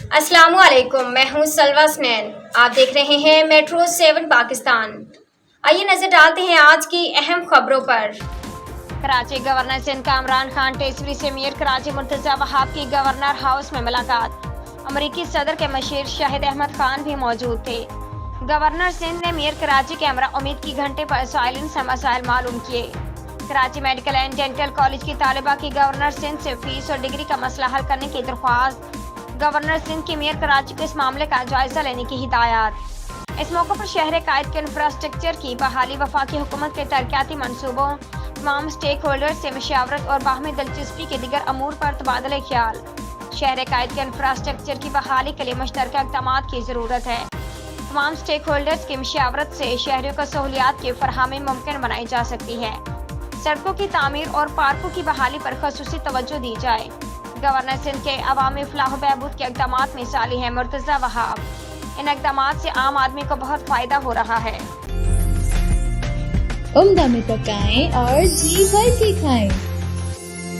अस्सलामुअलैकुम, मैं हूं सलवा स्नैन। आप देख रहे हैं मेट्रो 7 पाकिस्तान। आइए नजर डालते हैं आज की अहम खबरों पर। कराची गवर्नर सिंध का इमरान खान टेसरी से मीर कराची मुर्तजा वहाब की गवर्नर हाउस में मुलाकात। अमरीकी सदर के मशीर शाहिद अहमद खान भी मौजूद थे। गवर्नर सिंध ने मीर कराची के हमरा उम्मीद की घंटे पर साइलिन से मसाइल मालूम किए। Karachi medical and dental college की तालिबा की गवर्नर सिंध से फीस और डिग्री का मसला हल करने की दरख्वास्त। गवर्नर सिंध की मेयर कराची को इस मामले का जायजा लेने की हिदायत। इस मौके पर शहर कायद के इंफ्रास्ट्रक्चर की बहाली, वफाकी हुकूमत के तरक्याती मनसूबों, तमाम स्टेक होल्डर्स से मशावरत और बाहमी दिलचस्पी के दीगर अमूर पर तबादला ख्याल। शहर कायद के इंफ्रास्ट्रक्चर की बहाली के लिए मुश्तरका इक़दामात की ज़रूरत है। तमाम स्टेक होल्डर्स की मशावरत से शहरियों को सहूलियात की फरहमी मुमकिन बनाई जा सकती है। सड़कों की तामीर और पार्कों की बहाली पर खसूसी तवज्जो दी जाए। गवर्नर सिंध के अवामी फलाह बहबूद के इक़दामात मिसाली हैं मुर्तज़ा वहाब। इन इक़दामात से आम आदमी को बहुत फ़ायदा हो रहा है। उम्दा में पकाएं और जी भर के खाएं।